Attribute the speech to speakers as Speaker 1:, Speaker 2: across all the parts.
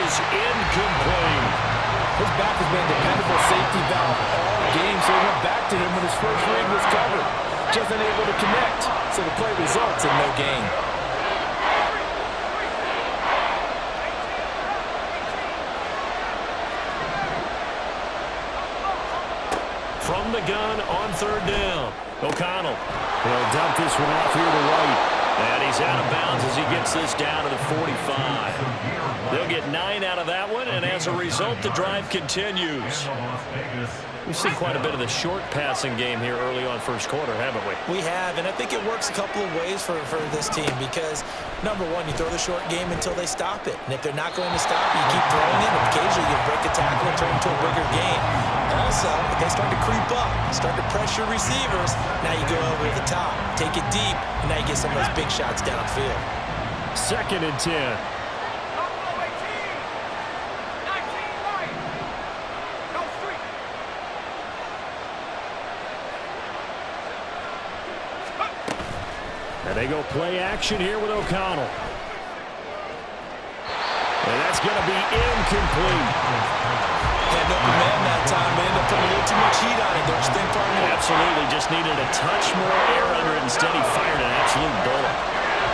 Speaker 1: is incomplete.
Speaker 2: His back has been a dependable safety valve all game, so he went back to him when his first read was covered. Just unable to connect, so the play results in no gain.
Speaker 1: From the gun on third down. O'Connell. He'll dump this one off here to right. And he's out of bounds as he gets this down to the 45. They'll get 9 out of that one, and as a result, the drive continues. We've seen quite a bit of the short passing game here early on first quarter, haven't we?
Speaker 3: We have, and I think it works a couple of ways for this team because, number one, you throw the short game until they stop it. And if they're not going to stop it, you keep throwing it, and occasionally you break a tackle and turn it into a bigger game. Also, if they start to creep up, start to pressure receivers, now you go over the top, take it deep, and now you get some of those big shots downfield.
Speaker 1: 2nd and 10. And they go play action here with O'Connell. And that's going to be incomplete.
Speaker 3: Had no man that time, but ended up putting a little too much heat on it, don't you think, partner?
Speaker 1: Absolutely, just needed a touch more air under it. Instead, he fired an absolute bullet.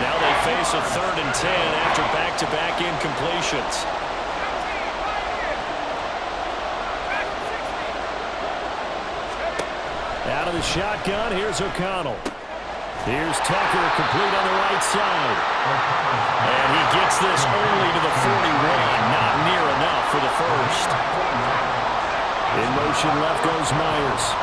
Speaker 1: Now they face a 3rd and 10 after back-to-back incompletions. Out of the shotgun, here's O'Connell. Here's Tucker, complete on the right side. And he gets this only to the 41, not near enough for the first. In motion left goes Myers.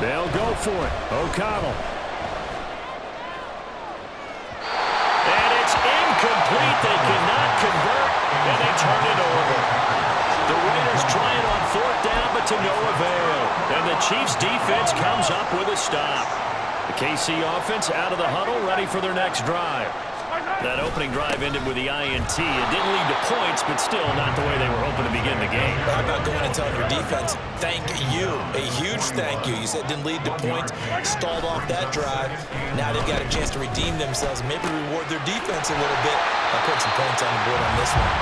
Speaker 1: They'll go for it. O'Connell. And it's incomplete. They cannot convert, and they turn it over. The Raiders try it on 4th down, but to no avail. And the Chiefs' defense comes up with a stop. The KC offense out of the huddle, ready for their next drive. That opening drive ended with the INT. It didn't lead to points, but still not the way they were hoping to begin the game.
Speaker 3: How about going and telling your defense, thank you, a huge thank you. You said it didn't lead to points, stalled off that drive. Now they've got a chance to redeem themselves, maybe reward their defense a little bit by putting some points on the board on this one.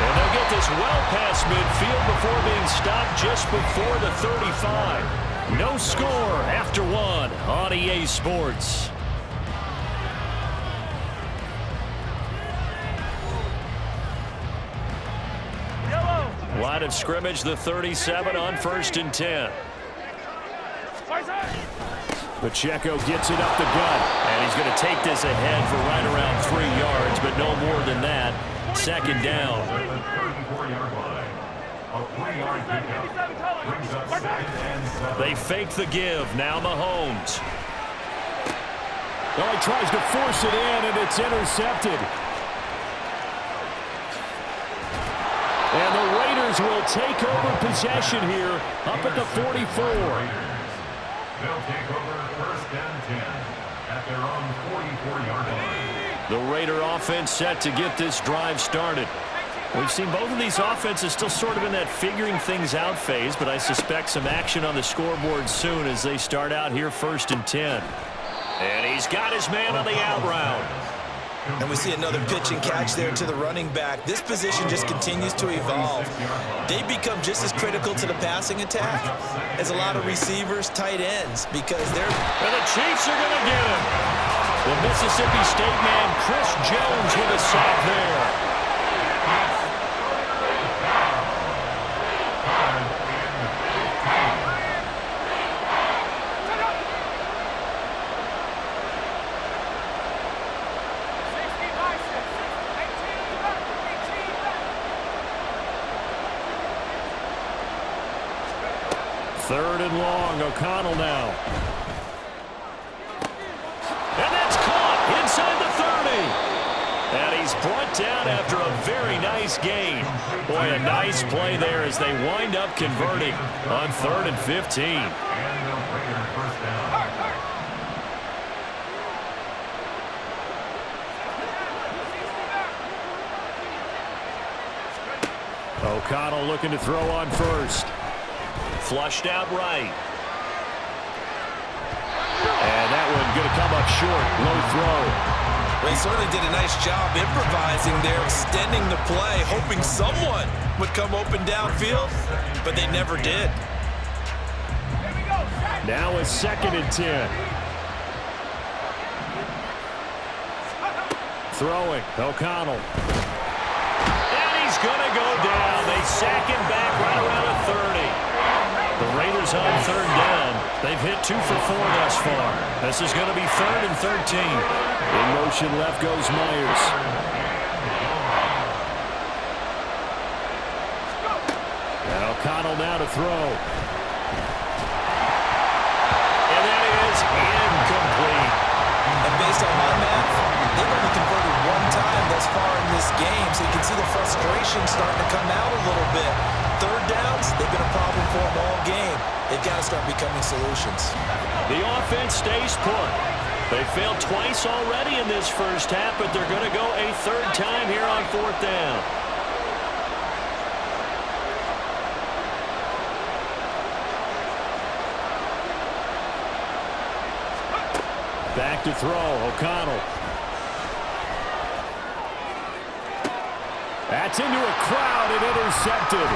Speaker 1: And they'll get this well past midfield before being stopped just before the 35. No score after 1 on EA Sports. Line of scrimmage, the 37 on 1st and 10. Pacheco gets it up the gut, and he's going to take this ahead for right around 3 yards, but no more than that. 2nd down. They fake the give. Now Mahomes. Oh, he tries to force it in, and it's intercepted. And the Raiders will take over possession here up at the 44.
Speaker 4: They'll take over 1st and 10 at their own 44-yard line.
Speaker 1: The Raider offense set to get this drive started. We've seen both of these offenses still sort of in that figuring things out phase, but I suspect some action on the scoreboard soon as they start out here 1st and 10. And he's got his man on the out route.
Speaker 3: And we see another pitch and catch there to the running back. This position just continues to evolve. They become just as critical to the passing attack as a lot of receivers, tight ends, because they're...
Speaker 1: And the Chiefs are going to get him. The Mississippi State man, Chris Jones, with a sack there. Third and long, O'Connell now. And that's caught inside the 30. And he's brought down after a very nice gain. Boy, a nice play there as they wind up converting on 3rd and 15. O'Connell looking to throw on first. Flushed out right. And that one going to come up short. Low throw.
Speaker 3: They certainly did a nice job improvising there, extending the play, hoping someone would come open downfield, but they never did.
Speaker 1: Now a 2nd and 10. Throwing, O'Connell. And he's going to go down. They sack him back right around a 30. The Raiders on 3rd down. They've hit 2 for 4 thus far. This is going to be 3rd and 13. In motion left goes Myers. And O'Connell now to throw. And that is incomplete.
Speaker 3: And based on my math, they've only converted 1 time thus far in this game, so you can see the frustration starting to come out a little bit. 3rd downs, they've been a problem for them all game. They've got to start becoming solutions.
Speaker 1: The offense stays put. They failed twice already in this first half, but they're going to go a 3rd time here on 4th down. Back to throw, O'Connell. That's into a crowd and intercepted.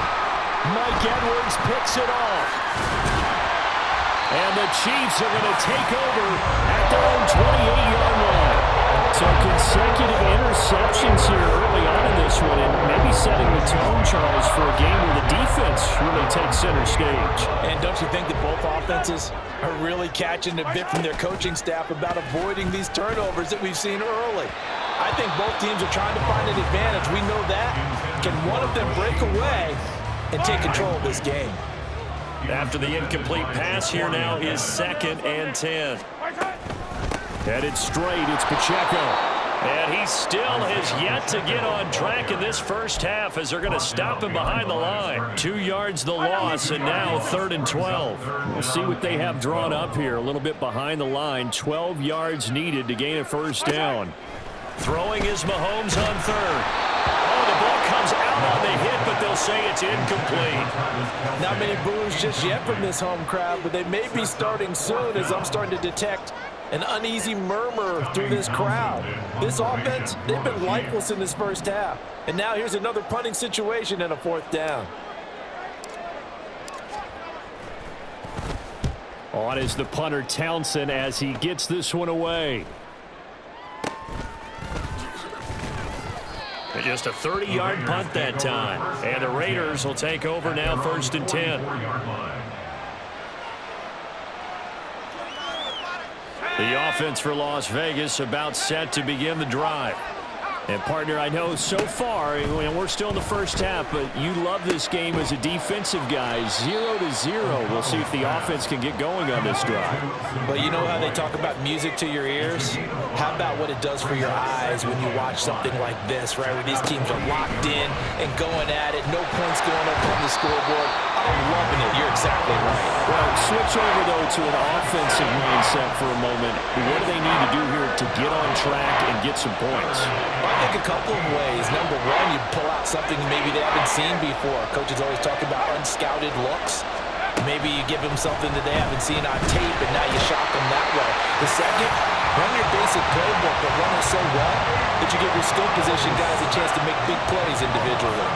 Speaker 1: Mike Edwards picks it off. And the Chiefs are going to take over at their own 28-yard line. So consecutive interceptions here early on in this one, and maybe setting the tone, Charles, for a game where the defense really takes center stage.
Speaker 2: And don't you think that both offenses are really catching a bit from their coaching staff about avoiding these turnovers that we've seen early? I think both teams are trying to find an advantage. We know that. Can one of them break away and take control of this game?
Speaker 1: After the incomplete pass, here now is 2nd and 10. Headed straight, it's Pacheco. And he still has yet to get on track in this first half as they're going to stop him behind the line. 2 yards the loss, and now 3rd and 12. We'll see what they have drawn up here. A little bit behind the line. 12 yards needed to gain a first down. Throwing is Mahomes on 3rd. Oh, the ball comes out on the hit, but they'll say it's incomplete.
Speaker 2: Not many boos just yet from this home crowd, but they may be starting soon as I'm starting to detect an uneasy murmur through this crowd. This offense, they've been lifeless in this first half. And now here's another punting situation and a 4th down.
Speaker 1: On is the punter Townsend as he gets this one away. And just a 30-yard punt that time. And the Raiders will take over now 1st and 10. The offense for Las Vegas about set to begin the drive. And, partner, I know so far, we're still in the first half, but you love this game as a defensive guy. 0-0. We'll see if the offense can get going on this drive.
Speaker 2: Well, you know how they talk about music to your ears? How about what it does for your eyes when you watch something like this, right, where these teams are locked in and going at it, no points going up on the scoreboard? I'm loving it. You're exactly right.
Speaker 1: Well, switch over, though, to an offensive mindset for a moment. What do they need to do here to get on track and get some points?
Speaker 2: I think a couple of ways. Number one, you pull out something maybe they haven't seen before. Coaches always talk about unscouted looks. Maybe you give them something that they haven't seen on tape, and now you shock them that way. The second, run your basic playbook, but run it so well that you give your skill position guys a chance to make big plays individually.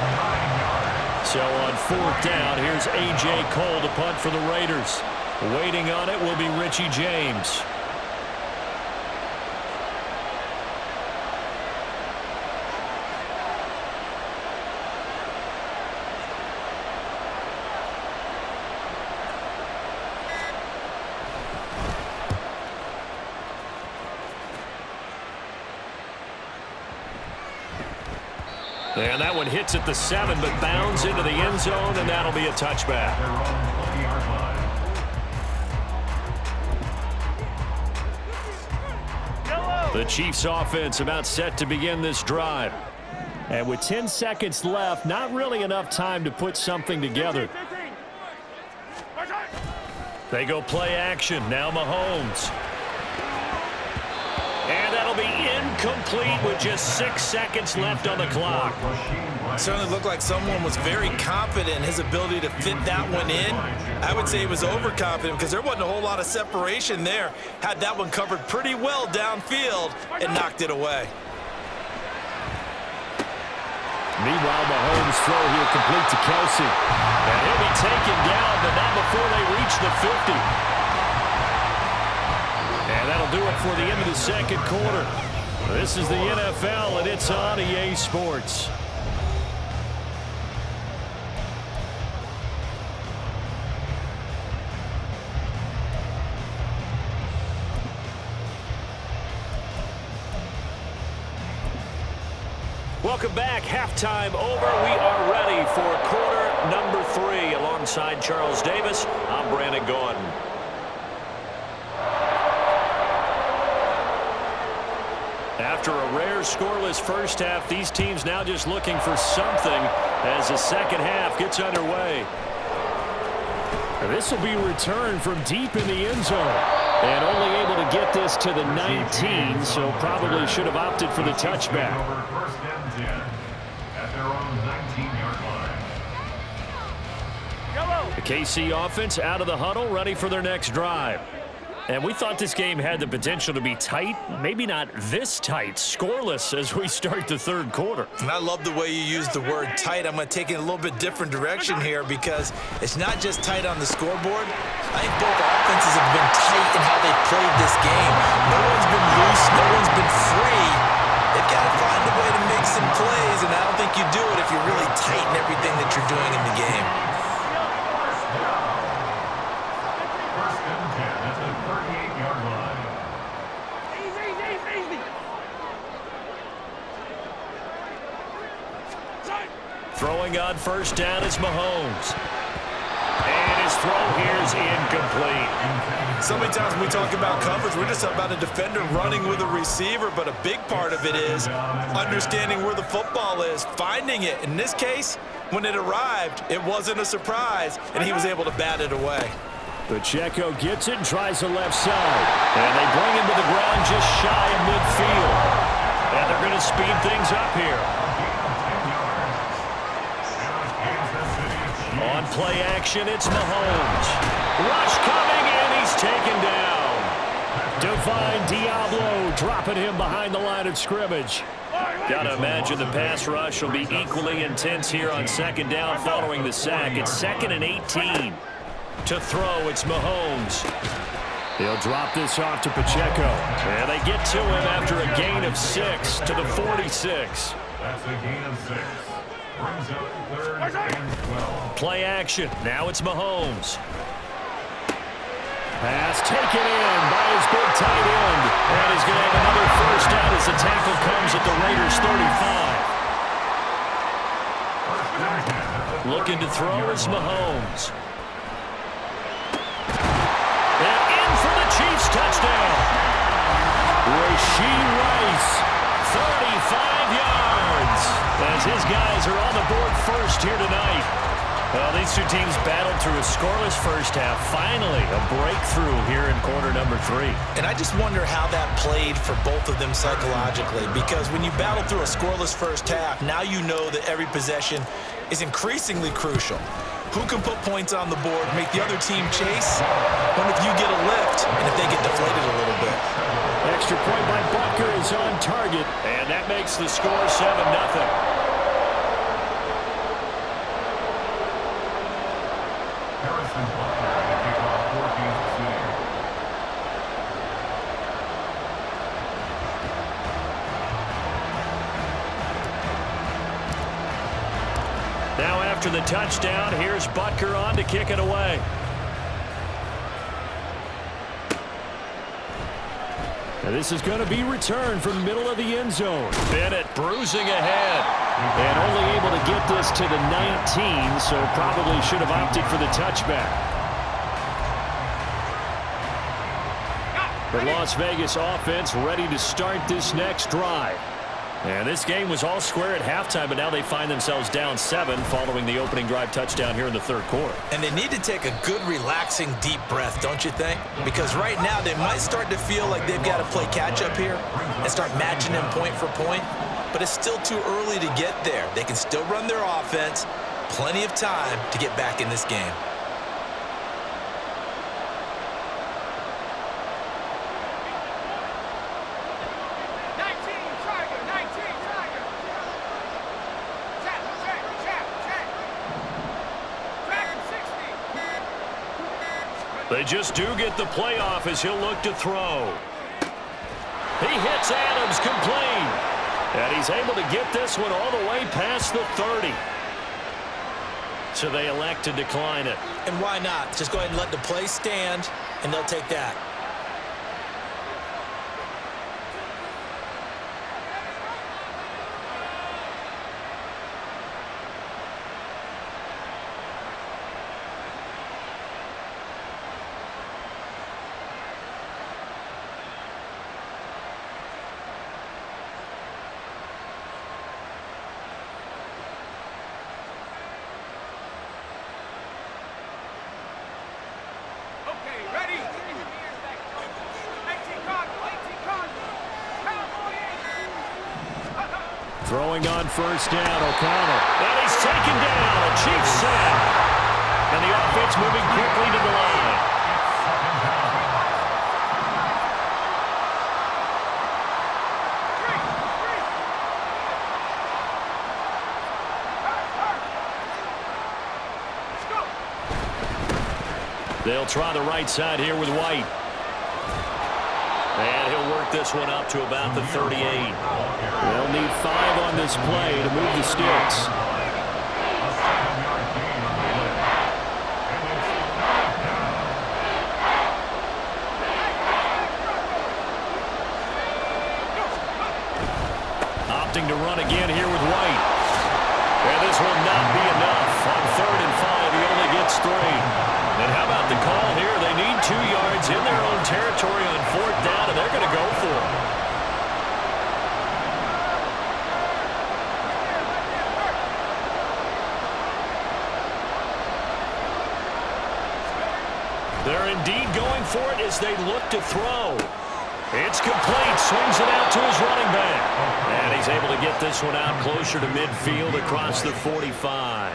Speaker 1: So on 4th down, here's A.J. Cole to punt for the Raiders. Waiting on it will be Richie James. And that one hits at the 7, but bounds into the end zone, and that'll be a touchback. The Chiefs offense about set to begin this drive. And with 10 seconds left, not really enough time to put something together. They go play action. Now Mahomes. And that'll be incomplete with just 6 seconds left on the clock.
Speaker 3: Certainly looked like someone was very confident in his ability to fit that one in. I would say he was overconfident because there wasn't a whole lot of separation there. Had that one covered pretty well downfield and knocked it away.
Speaker 1: Meanwhile, Mahomes' throw here complete to Kelsey. And he'll be taken down, but not before they reach the 50. And that'll do it for the end of the second quarter. This is the NFL, and it's on EA Sports. Welcome back. Halftime over. We are ready for quarter number 3. Alongside Charles Davis, I'm Brandon Gaudin. After a rare scoreless first half, these teams now just looking for something as the second half gets underway. This will be returned from deep in the end zone. And only able to get this to the 19, so probably should have opted for the touchback.
Speaker 4: First and 10 at their own 19-yard line.
Speaker 1: The KC offense out of the huddle, ready for their next drive. And we thought this game had the potential to be tight, maybe not this tight, scoreless as we start the third quarter.
Speaker 3: And I love the way you use the word tight. I'm going to take it in a little bit different direction here because it's not just tight on the scoreboard. I think both offenses have been tight in how they've played this game. No one's been loose. No one's been free. They've got to find a way to make some plays, and I don't think you do it if you're really tight in everything that you're doing in the game.
Speaker 4: First and 10 at the 38-yard line.
Speaker 1: Throwing on first down is Mahomes. And his throw here is incomplete.
Speaker 3: So many times when we talk about coverage, we're just about a defender running with a receiver, but a big part of it is understanding where the football is, finding it. In this case, when it arrived, it wasn't a surprise, and he was able to bat it away.
Speaker 1: Pacheco gets it and tries the left side. And they bring him to the ground just shy of midfield. And they're going to speed things up here. On play action, it's Mahomes. Rush coming, and he's taken down. Divine Diablo dropping him behind the line of scrimmage. Got to imagine the pass rush will be equally intense here on second down following the sack. It's 2nd and 18. To throw, it's Mahomes. He'll drop this off to Pacheco. And they get to him after a gain of 6 to the 46.
Speaker 4: That's a gain of 6. Brings up 3rd and 12.
Speaker 1: Play action. Now it's Mahomes. Pass taken in by his big tight end. And he's going to have another first down as the tackle comes at the Raiders' 35. Looking to throw is Mahomes. And in for the Chiefs touchdown. Rashee Rice, 35 yards. As his guys are on the board first here tonight. Well, these two teams battled through a scoreless first half. Finally, a breakthrough here in quarter number 3.
Speaker 3: And I just wonder how that played for both of them psychologically, because when you battle through a scoreless first half, now you know that every possession is increasingly crucial. Who can put points on the board, make the other team chase? What if you get a lift and if they get deflated a little bit?
Speaker 1: Extra point by Butker is on target, and that makes the score 7-0. Now after the touchdown, here's Butker on to kick it away. And this is going to be returned from the middle of the end zone. Bennett bruising ahead. And only able to get this to the 19, so probably should have opted for the touchback. The Las Vegas offense ready to start this next drive. And this game was all square at halftime, but now they find themselves down 7 following the opening drive touchdown here in the third quarter.
Speaker 3: And they need to take a good, relaxing, deep breath, don't you think? Because right now they might start to feel like they've got to play catch-up here and start matching them point for point. But it's still too early to get there. They can still run their offense. Plenty of time to get back in this game.
Speaker 1: They just do get the playoff as he'll look to throw. He hits Adams complete. And he's able to get this one all the way past the 30. So they elect to decline it.
Speaker 3: And why not? Just go ahead and let the play stand, and they'll take that.
Speaker 1: Throwing on first down, O'Connell. And he's taken down, a Chiefs sack. And the offense moving quickly to the line. They'll try the right side here with White. And he'll work this one up to about the 38. They'll need 5 on this play to move the sticks. Opting to run again here with White. And this will not be enough. On 3rd and 5, he only gets 3. And how about the call here? They need 2 yards in their own territory on 4th down, and they're going to go for it. They're indeed going for it as they look to throw. It's complete. Swings it out to his running back. And he's able to get this one out closer to midfield across the 45.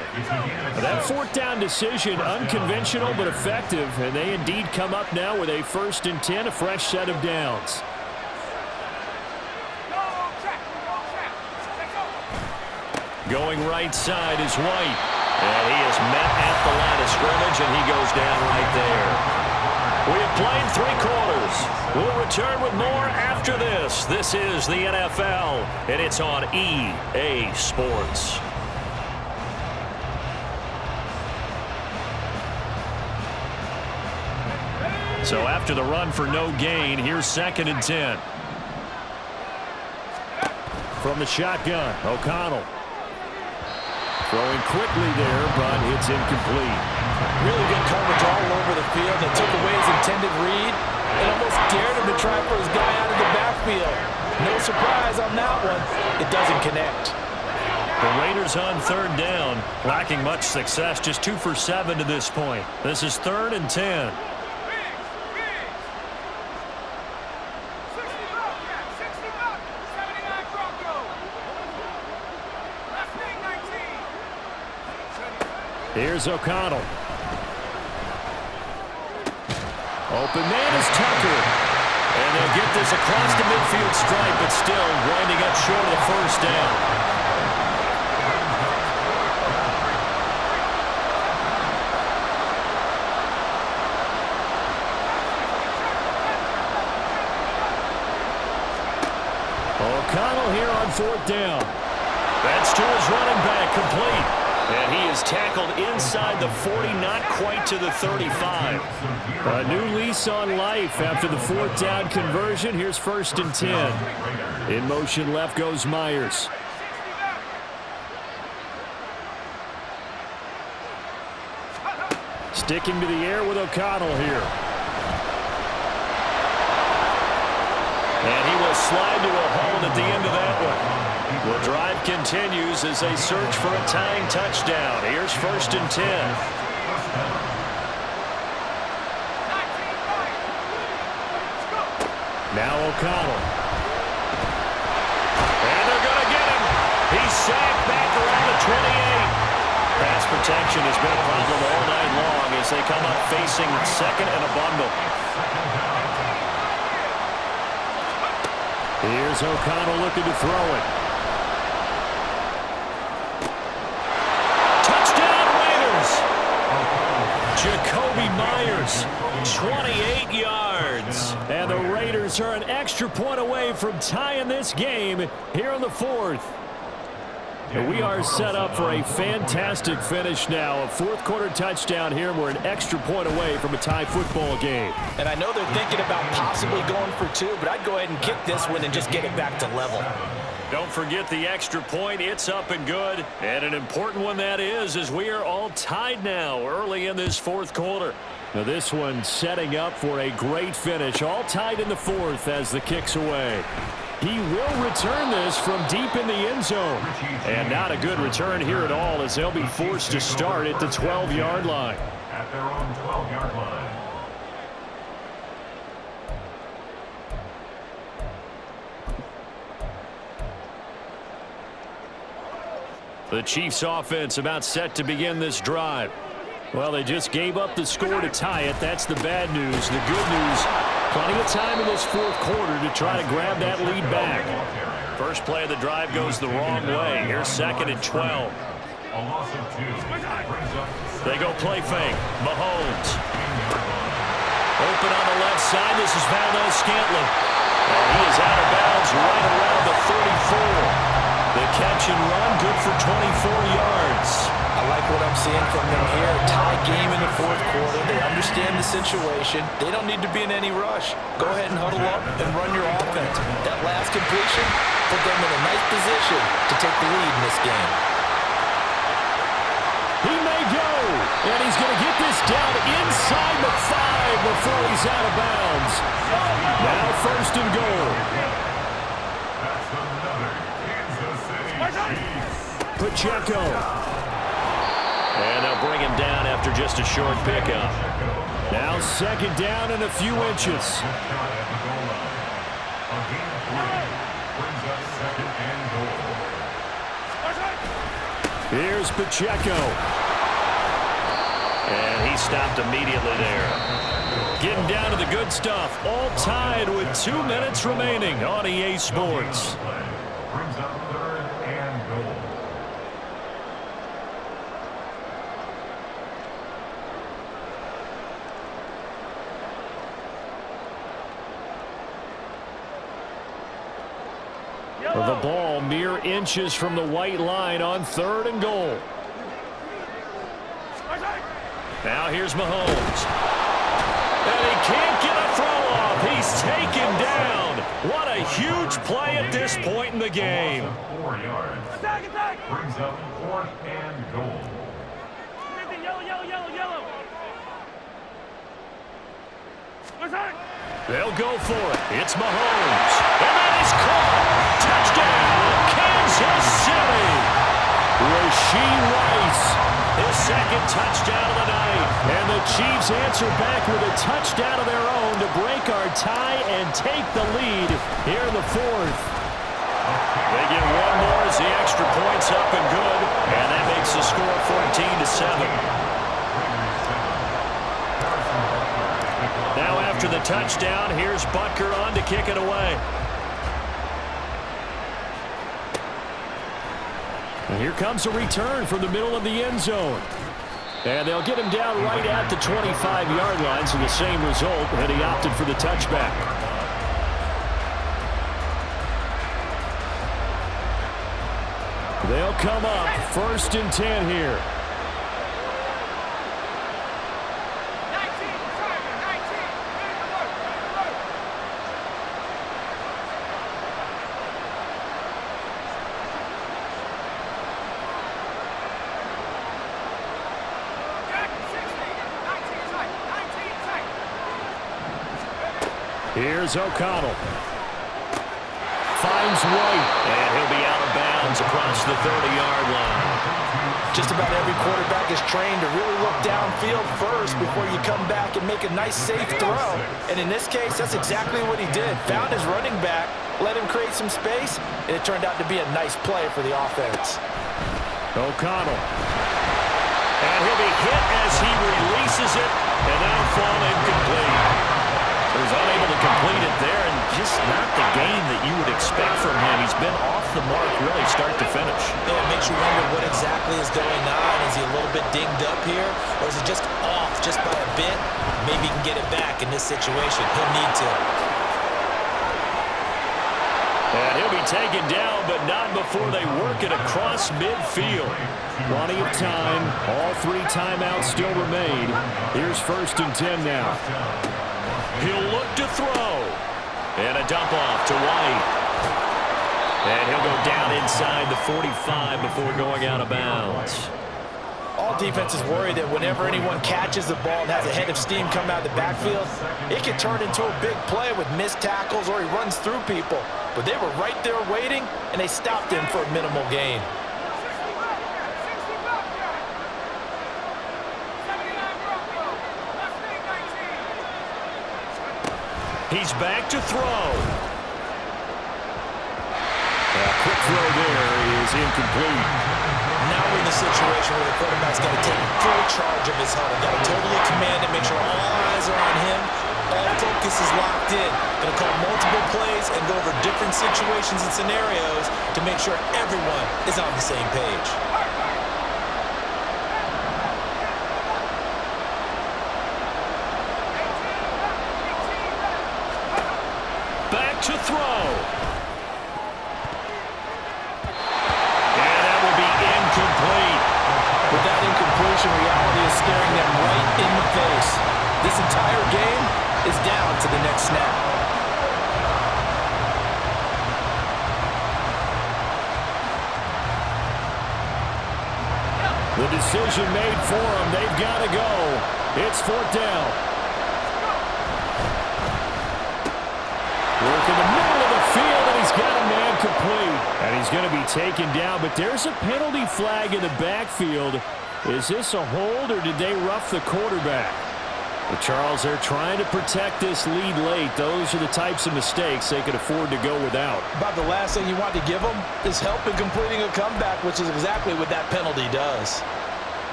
Speaker 1: That 4th down decision, unconventional but effective. And they indeed come up now with a 1st and 10, a fresh set of downs. Going right side is White. And he is met at the line of scrimmage, and he goes down right there. We have played 3 quarters. We'll return with more after this. This is the NFL, and it's on EA Sports. So after the run for no gain, here's 2nd and 10. From the shotgun, O'Connell. Throwing quickly there, but it's incomplete.
Speaker 3: Really good coverage all over the field. They took away his intended read and almost dared him to try for his guy out of the backfield. No surprise on that one. It doesn't connect.
Speaker 1: The Raiders on 3rd down, lacking much success, just 2 for 7 to this point. This is 3rd and 10. Here's O'Connell. Open man is Tucker. And they'll get this across the midfield stripe, but still winding up short of the 1st down. O'Connell here on 4th down. That's to his running back, complete. And he is tackled inside the 40, not quite to the 35. A new lease on life after the 4th down conversion. Here's 1st and 10. In motion left goes Myers. Sticking to the air with O'Connell here. And he will slide to a hold at the end of that one. The drive continues as they search for a tying touchdown. Here's 1st and 10. Now O'Connell. And they're going to get him. He's sacked back around the 28. Pass protection has been a problem all night long as they come up facing 2nd and a bundle. Here's O'Connell looking to throw it. Touchdown Raiders! Jacoby Myers, 28 yards. And the Raiders are an extra point away from tying this game here in the 4th. And we are set up for a fantastic finish now. A 4th quarter touchdown here, and we're an extra point away from a tie football game.
Speaker 2: And I know they're thinking about possibly going for 2, but I'd go ahead and kick this one and just get it back to level.
Speaker 1: Don't forget the extra point. It's up and good. And an important one that is, as we are all tied now early in this 4th quarter. Now this one setting up for a great finish. All tied in the 4th as the kick's away. He will return this from deep in the end zone. And not a good return here at all as they'll be forced to start at the 12-yard line.
Speaker 4: At their own 12-yard line.
Speaker 1: The Chiefs offense about set to begin this drive. Well, they just gave up the score to tie it. That's the bad news. The good news, plenty of time in this 4th quarter to try to grab that lead back. First play of the drive goes the wrong way. Here's 2nd and 12.
Speaker 4: A loss of 2.
Speaker 1: They go play fake. Mahomes. Open on the left side. This is Valdez-Scantling. And he is out of bounds right around the 34. The catch and run, good for 24 yards.
Speaker 2: I like what I'm seeing from them here. Tie game in the 4th quarter. They understand the situation. They don't need to be in any rush. Go ahead and huddle up and run your offense. That last completion put them in a nice position to take the lead in this game.
Speaker 1: He may go, and he's going to get this down inside the 5 before he's out of bounds. Now 1st and goal.
Speaker 4: That's another Kansas City Chiefs.
Speaker 1: Pacheco. And they'll bring him down after just a short pickup. Now 2nd down and a few inches. Here's Pacheco. And he stopped immediately there. Getting down to the good stuff. All tied with 2 minutes remaining on EA Sports.
Speaker 4: Brings up 3rd and goal.
Speaker 1: The ball mere inches from the white line on 3rd and goal. Now here's Mahomes. And he can't get a throw off. He's taken down. What a huge play at this point in the game.
Speaker 4: 4 yards. Brings up 4th and goal.
Speaker 1: They'll go for it. It's Mahomes. And that is caught. Touchdown, Kansas City. Rasheed Rice, his 2nd touchdown of the night. And the Chiefs answer back with a touchdown of their own to break our tie and take the lead here in the 4th. They get one more as the extra point's up and good. And that makes the score 14-7. Now after the touchdown, here's Butker on to kick it away. And here comes a return from the middle of the end zone. And they'll get him down right at the 25-yard line, so the same result, and he opted for the touchback. They'll come up 1st and 10 here. Here's O'Connell. finds White. And he'll be out of bounds across the 30-yard line.
Speaker 2: Just about every quarterback is trained to really look downfield first before you come back and make a nice, safe throw. And in this case, that's exactly what he did. Found his running back, let him create some space, and it turned out to be a nice play for the offense.
Speaker 1: O'Connell. And he'll be hit as he releases it, and that'll fall incomplete. He was unable to complete it there, and just not the game that you would expect from him. He's been off the mark really start to finish.
Speaker 3: Yeah, it makes you wonder what exactly is going on. Is he a little bit dinged up here, or is it just off just by a bit? Maybe he can get it back in this situation. He'll need to.
Speaker 1: And he'll be taken down, but not before they work it across midfield. Plenty of time. All 3 timeouts still remain. Here's 1st and 10 now. He'll look to throw. And a dump off to White. And he'll go down inside the 45 before going out of bounds.
Speaker 2: All defenses worry that whenever anyone catches the ball and has a head of steam come out of the backfield, it can turn into a big play with missed tackles or he runs through people. But they were right there waiting, and they stopped him for a minimal gain.
Speaker 1: He's back to throw. A quick throw there is incomplete.
Speaker 3: Now we're in the situation where the quarterback's got to take full charge of his huddle. Got to totally command it, make sure all eyes are on him. All focus is locked in. Going to call multiple plays and go over different situations and scenarios to make sure everyone is on the same page.
Speaker 1: Back to throw. And that will be incomplete.
Speaker 2: With that incompletion, reality is staring them right in the face. This entire game is down to the next snap.
Speaker 1: The decision made for them. They've got to go. It's 4th down. Work in the middle of the field, and he's got a man complete. And he's going to be taken down, but there's a penalty flag in the backfield. Is this a hold, or did they rough the quarterback? But Charles, they're trying to protect this lead late. Those are the types of mistakes they could afford to go without.
Speaker 2: About the last thing you want to give them is help in completing a comeback, which is exactly what that penalty does.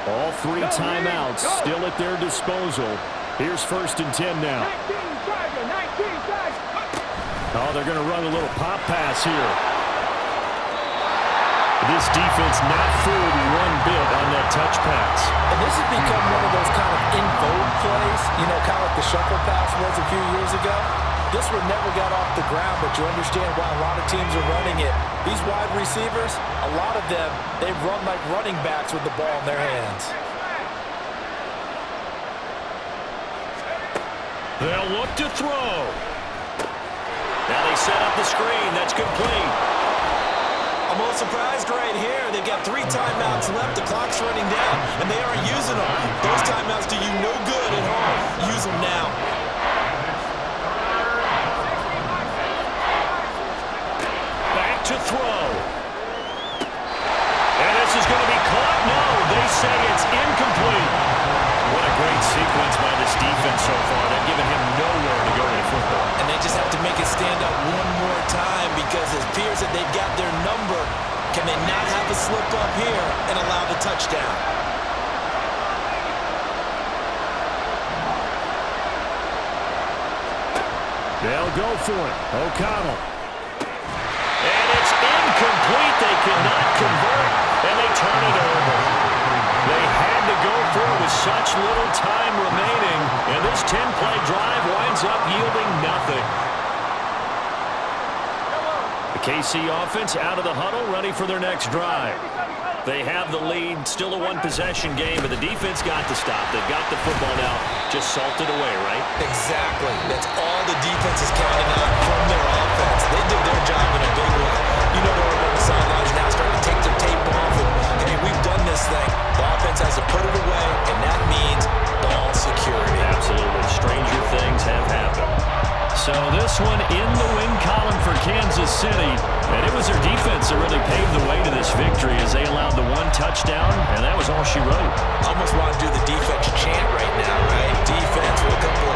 Speaker 1: All 3 timeouts still at their disposal. Here's 1st and 10 now. Oh, they're going to run a little pop pass here. This defense not fooled one bit on that touch pass.
Speaker 2: And this has become one of those kind of in vogue plays, you know, kind of like the shuffle pass was a few years ago. This one never got off the ground, but you understand why a lot of teams are running it. These wide receivers, a lot of them, they run like running backs with the ball in their hands.
Speaker 1: They'll look to throw. Now they set up the screen. That's complete.
Speaker 3: I'm a little surprised right here. They've got 3 timeouts left. The clock's running down, and they aren't using them. Those timeouts do you no good at home. Use them now.
Speaker 1: Back to throw. And this is going to be caught. No, they say it's incomplete. What a great sequence by this defense so far. They've given him nowhere to go with the football.
Speaker 3: And they just have to make it stand up one more time because it appears that they've got their number. Can they not have a slip up here and allow the touchdown?
Speaker 1: They'll go for it. O'Connell. And it's incomplete. They cannot convert, and they turn it over. They had to go for it with such little time remaining, and this 10-play drive winds up yielding nothing. The KC offense out of the huddle, ready for their next drive. They have the lead, still a one-possession game, but the defense got to stop. They've got the football now, just salted away, right?
Speaker 3: Exactly. That's all the defense is counting on from their offense. They did their job in a big way. You know they're on the sidelines now starting to take their tape off, and hey, we've done this thing. The offense has to put it away, and that means ball security.
Speaker 1: Absolutely. Stranger things have happened. So this one in the win column for Kansas City. And it was their defense that really paved the way to this victory as they allowed the one touchdown, and that was all she wrote.
Speaker 3: Almost want to do the defense chant right now, right? Defense with a couple of